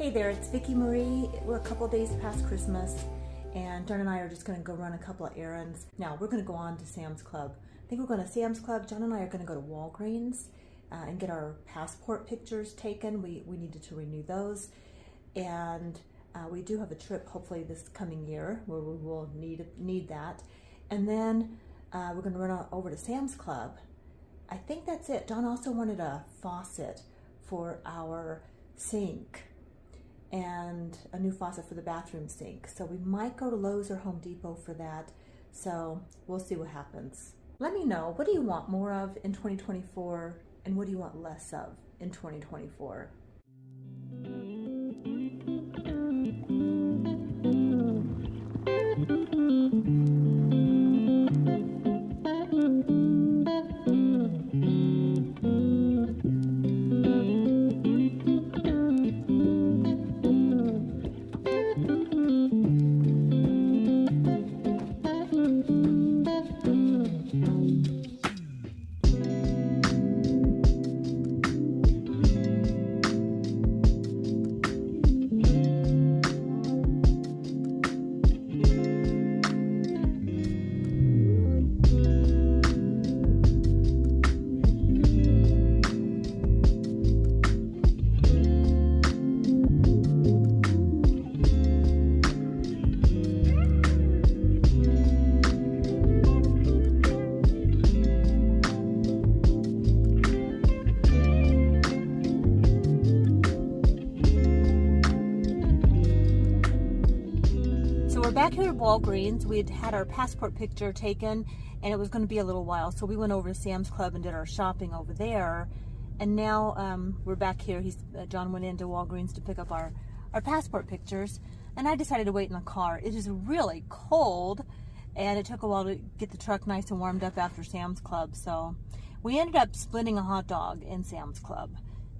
Hey there, it's Vicki Marie. We're a couple days past Christmas, and John and I are just going to go run a couple of errands. Now, we're going to go on to Sam's Club. I think we're going to Sam's Club. John and I are going to go to Walgreens and get our passport pictures taken. We needed to renew those. And we do have a trip, hopefully this coming year, where we will need that. And then we're going to run over to Sam's Club. I think that's it. John also wanted a faucet for our sink and a new faucet for the bathroom sink. So we might go to Lowe's or Home Depot for that. So we'll see what happens. Let me know, what do you want more of in 2024 and what do you want less of in 2024? Back here at Walgreens, we'd had our passport picture taken and it was going to be a little while, so we went over to Sam's Club and did our shopping over there. And now we're back here. John went into Walgreens to pick up our passport pictures, and I decided to wait in the car. It is really cold and it took a while to get the truck nice and warmed up after Sam's Club, so we ended up splitting a hot dog in Sam's Club,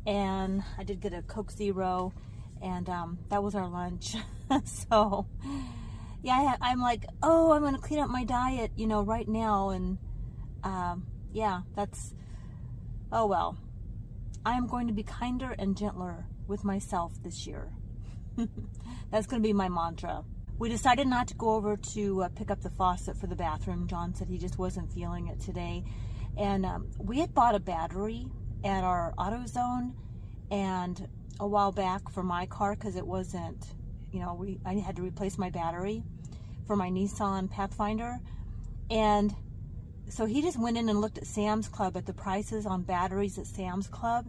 and I did get a Coke Zero, and that was our lunch. So yeah, I'm like, oh, I'm going to clean up my diet, right now. And yeah, oh well. I am going to be kinder and gentler with myself this year. That's going to be my mantra. We decided not to go over to pick up the faucet for the bathroom. John said he just wasn't feeling it today. And we had bought a battery at our AutoZone and a while back for my car because it wasn't, I had to replace my battery for my Nissan Pathfinder. And so he just went in and looked at Sam's Club at the prices on batteries at Sam's Club,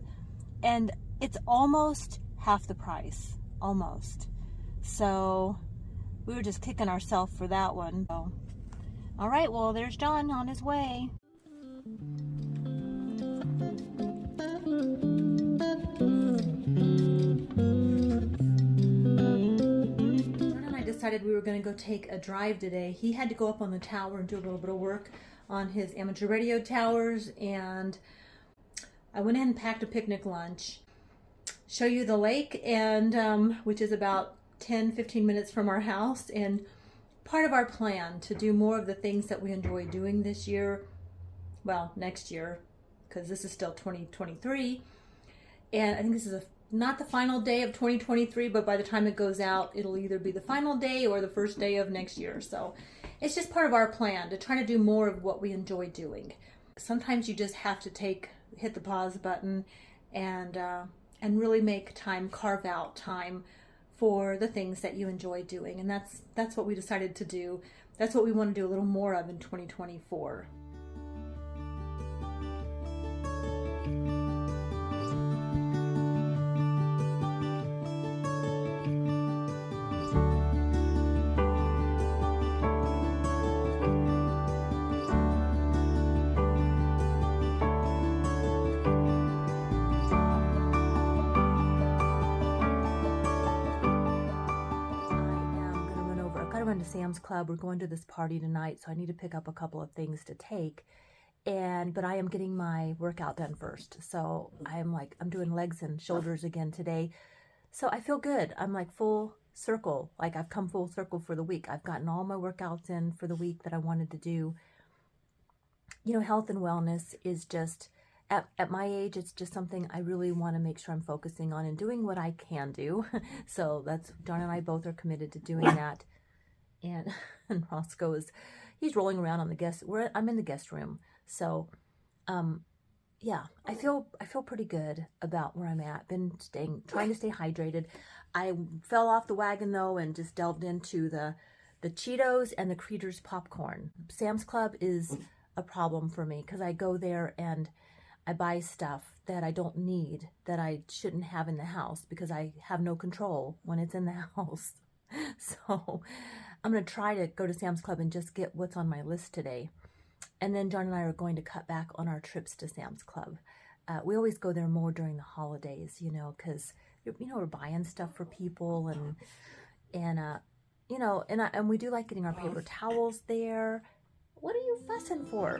and it's almost half the price, almost. So we were just kicking ourselves for that one. So, all right, well, there's John on his way. Decided we were going to go take a drive today. He had to go up on the tower and do a little bit of work on his amateur radio towers, and I went ahead and packed a picnic lunch. Show you the lake, and which is about 10-15 minutes from our house, and part of our plan to do more of the things that we enjoy doing this year, well, next year, because this is still 2023, and I think this is not the final day of 2023, but by the time it goes out, it'll either be the final day or the first day of next year. So it's just part of our plan to try to do more of what we enjoy doing. Sometimes you just have to hit the pause button and really carve out time for the things that you enjoy doing. And that's what we decided to do. That's what we want to do a little more of in 2024. To Sam's Club. We're going to this party tonight, so I need to pick up a couple of things to take, but I am getting my workout done first. So I'm doing legs and shoulders again today, so I feel good. I'm like full circle, like I've come full circle for the week. I've gotten all my workouts in for the week that I wanted to do. Health and wellness is just at my age, it's just something I really want to make sure I'm focusing on and doing what I can do. So that's, John and I both are committed to doing that. And, and Roscoe he's rolling around on the I'm in the guest room. So, yeah, I feel pretty good about where I'm at. Been trying to stay hydrated. I fell off the wagon though and just delved into the Cheetos and the Creators popcorn. Sam's Club is a problem for me because I go there and I buy stuff that I don't need, that I shouldn't have in the house because I have no control when it's in the house. So I'm going to try to go to Sam's Club and just get what's on my list today. And then John and I are going to cut back on our trips to Sam's Club. We always go there more during the holidays, you know, because, you know, we're buying stuff for people and you know, and we do like getting our paper towels there. What are you fussing for?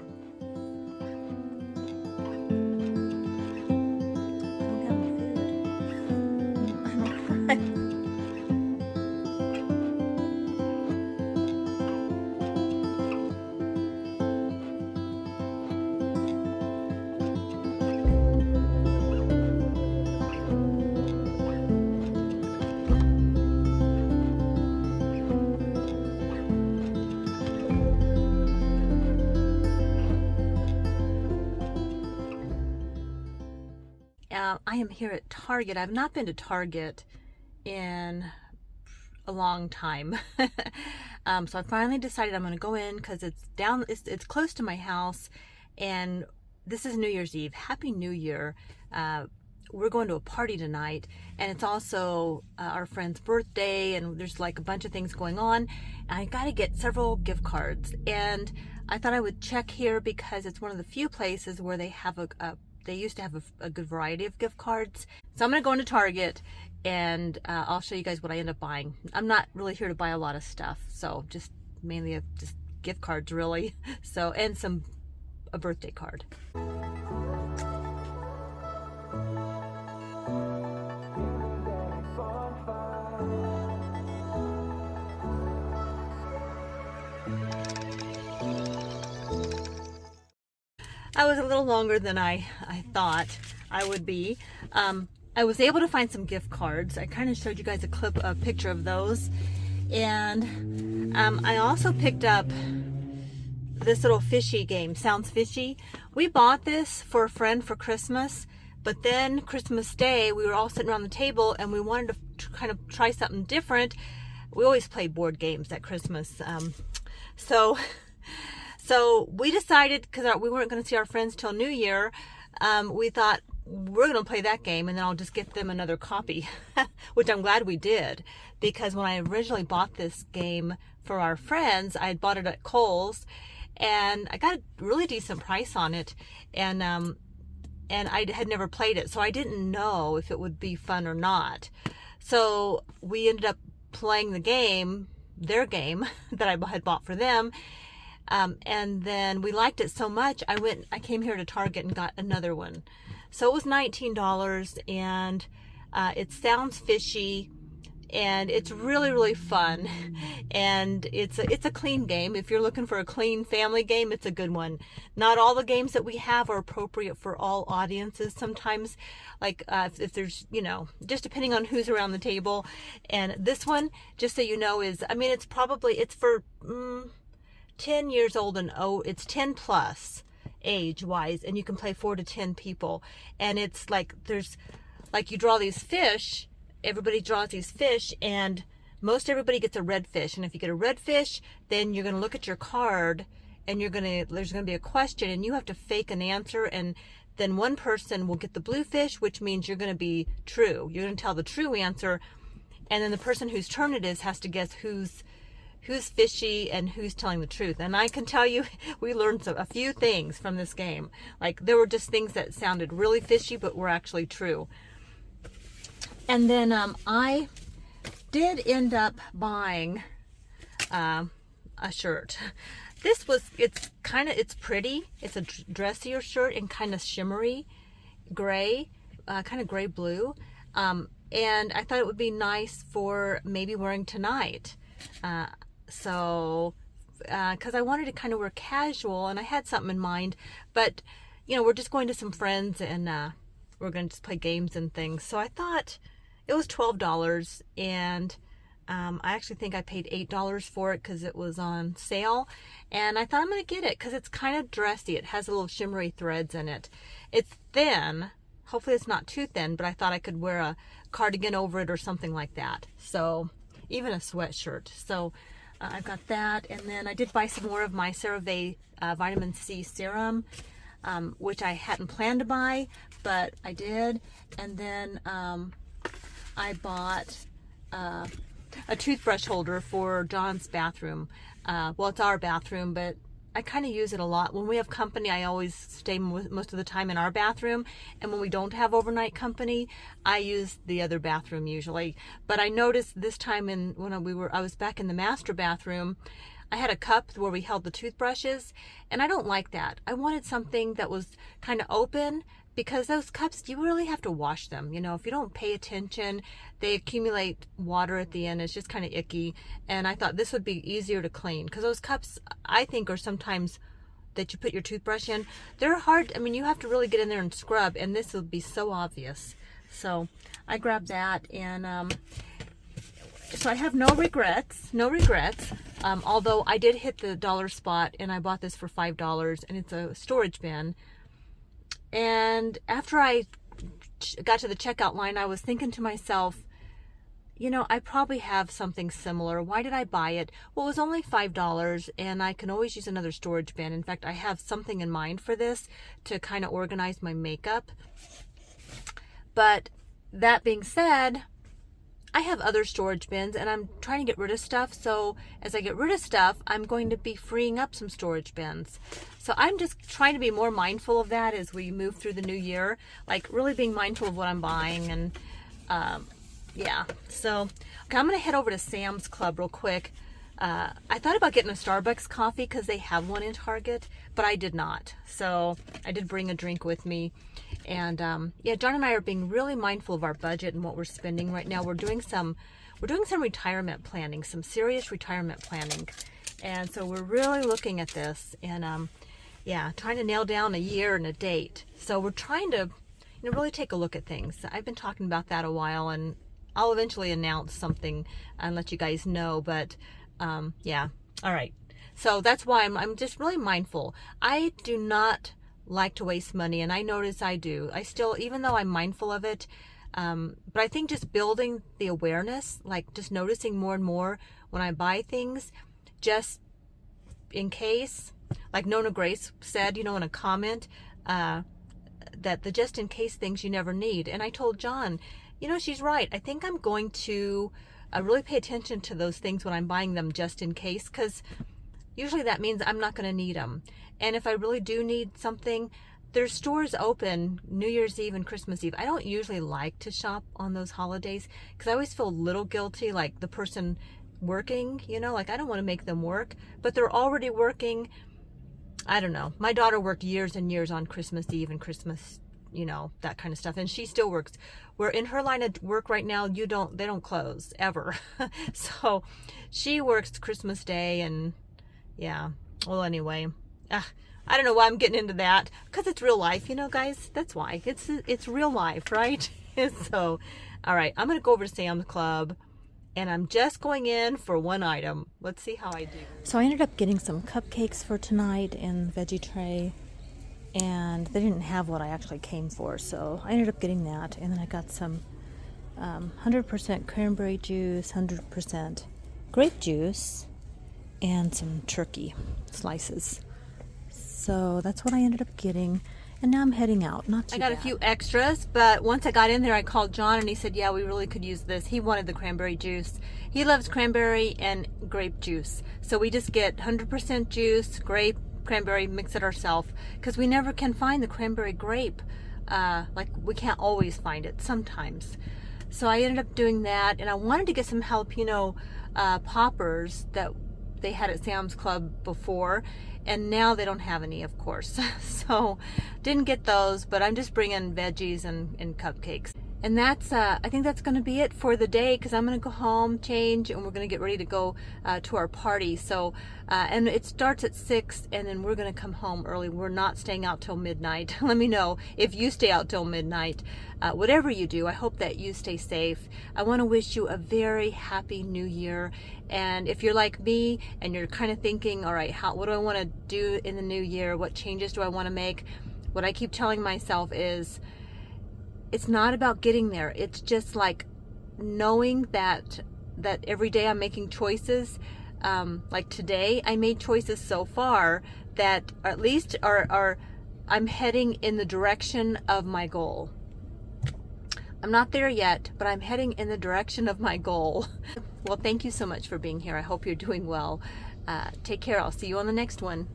I am here at Target. I've not been to Target in a long time. So I finally decided I'm going to go in because it's close to my house, and this is New Year's Eve. Happy New Year. We're going to a party tonight, and it's also our friend's birthday, and there's like a bunch of things going on. And I got to get several gift cards, and I thought I would check here because it's one of the few places where they have they used to have a good variety of gift cards. So I'm going to go into Target and I'll show you guys what I end up buying. I'm not really here to buy a lot of stuff, so just mainly just gift cards really. So, and a birthday card. I was a little longer than I thought I would be. I was able to find some gift cards. I kind of showed you guys a picture of those. And I also picked up this little fishy game, Sounds Fishy. We bought this for a friend for Christmas, but then Christmas Day, we were all sitting around the table and we wanted to kind of try something different. We always play board games at Christmas. So we decided, because we weren't going to see our friends till New Year, we thought we're going to play that game and then I'll just get them another copy, which I'm glad we did, because when I originally bought this game for our friends, I had bought it at Kohl's and I got a really decent price on it, and I had never played it, so I didn't know if it would be fun or not. So we ended up playing the game, their game that I had bought for them. And then we liked it so much, I came here to Target and got another one. So it was $19, and it Sounds Fishy, and it's really, really fun. And it's a clean game. If you're looking for a clean family game, it's a good one. Not all the games that we have are appropriate for all audiences. Sometimes, like if there's, you know, just depending on who's around the table. And this one, just so you know, is, I mean, it's for 10 years old and it's 10 plus age wise, and you can play 4 to 10 people. And it's like, you draw these fish, everybody draws these fish, and most everybody gets a red fish. And if you get a red fish, then you're going to look at your card and there's going to be a question and you have to fake an answer, and then one person will get the blue fish, which means you're going to be true. You're going to tell the true answer, and then the person whose turn it is has to guess who's fishy and who's telling the truth. And I can tell you, we learned a few things from this game. Like, there were just things that sounded really fishy but were actually true. And then I did end up buying a shirt. It's pretty. It's a dressier shirt and kind of shimmery gray, kind of gray blue. And I thought it would be nice for maybe wearing tonight. So, because I wanted to kind of wear casual, and I had something in mind, but you know, we're just going to some friends and we're going to just play games and things. So I thought it was $12, and I actually think I paid $8 for it because it was on sale. And I thought I'm going to get it because it's kind of dressy. It has little shimmery threads in it. It's thin. Hopefully it's not too thin, but I thought I could wear a cardigan over it or something like that. So even a sweatshirt. So I've got that. And then I did buy some more of my CeraVe vitamin C serum, which I hadn't planned to buy, but I did. And then I bought a toothbrush holder for John's bathroom. Well, it's our bathroom, but I kind of use it a lot. When we have company, I always stay most of the time in our bathroom. And when we don't have overnight company, I use the other bathroom usually. But I noticed this time when I was back in the master bathroom, I had a cup where we held the toothbrushes, and I don't like that. I wanted something that was kind of open, because those cups, you really have to wash them. You know, if you don't pay attention, they accumulate water at the end. It's just kind of icky. And I thought this would be easier to clean, because those cups, I think, are sometimes that you put your toothbrush in, they're hard. I mean, you have to really get in there and scrub, and this will be so obvious. So I grabbed that, and so I have no regrets, although I did hit the dollar spot, and I bought this for $5, and it's a storage bin. And after I got to the checkout line, I was thinking to myself, you know, I probably have something similar. Why did I buy it? Well, it was only $5, and I can always use another storage bin. In fact, I have something in mind for this to kind of organize my makeup. But that being said, I have other storage bins, and I'm trying to get rid of stuff. So as I get rid of stuff, I'm going to be freeing up some storage bins. So I'm just trying to be more mindful of that as we move through the new year, like really being mindful of what I'm buying. And yeah, so okay, I'm going to head over to Sam's Club real quick. I thought about getting a Starbucks coffee because they have one in Target, but I did not. So I did bring a drink with me. And yeah, John and I are being really mindful of our budget and what we're spending right now. We're doing some retirement planning, some serious retirement planning. And so we're really looking at this and yeah, trying to nail down a year and a date. So we're trying to, you know, really take a look at things. I've been talking about that a while, and I'll eventually announce something and let you guys know. But yeah, all right. So that's why I'm just really mindful. I do not like to waste money, and I notice I do. I still, even though I'm mindful of it, but I think just building the awareness, like just noticing more and more when I buy things, just in case, like Nona Grace said, you know, in a comment, that the just in case things you never need. And I told John, you know, she's right. I think I'm going to really pay attention to those things when I'm buying them just in case, because usually that means I'm not going to need them. And if I really do need something, there's stores open New Year's Eve and Christmas Eve. I don't usually like to shop on those holidays because I always feel a little guilty, like the person working, you know, like I don't want to make them work, but they're already working. I don't know. My daughter worked years and years on Christmas Eve and Christmas, you know, that kind of stuff. And she still works. Where in her line of work right now, they don't close ever. So she works Christmas Day, and yeah. Well, anyway, I don't know why I'm getting into that, because it's real life, you know, guys. That's why it's real life, right? So, all right, I'm gonna go over to Sam's Club, and I'm just going in for one item. Let's see how I do. So I ended up getting some cupcakes for tonight in the veggie tray, and they didn't have what I actually came for, so I ended up getting that. And then I got some 100% cranberry juice, 100% grape juice, and some turkey slices. So that's what I ended up getting, and now I'm heading out. Not too bad. I got a few extras, but once I got in there, I called John, and he said, yeah, we really could use this. He wanted the cranberry juice. He loves cranberry and grape juice. So we just get 100% juice, grape, cranberry, mix it ourselves, because we never can find the cranberry grape. Like, we can't always find it, sometimes. So I ended up doing that, and I wanted to get some jalapeno poppers that they had at Sam's Club before, and now they don't have any, of course. So didn't get those, but I'm just bringing veggies and cupcakes. And that's, I think that's going to be it for the day, because I'm going to go home, change, and we're going to get ready to go to our party. So, and it starts at 6, and then we're going to come home early. We're not staying out till midnight. Let me know if you stay out till midnight. Whatever you do, I hope that you stay safe. I want to wish you a very happy new year. And if you're like me and you're kind of thinking, all right, what do I want to do in the new year? What changes do I want to make? What I keep telling myself is, it's not about getting there. It's just like knowing that every day I'm making choices. Like today, I made choices so far that at least I'm heading in the direction of my goal. I'm not there yet, but I'm heading in the direction of my goal. Well, thank you so much for being here. I hope you're doing well. Take care. I'll see you on the next one.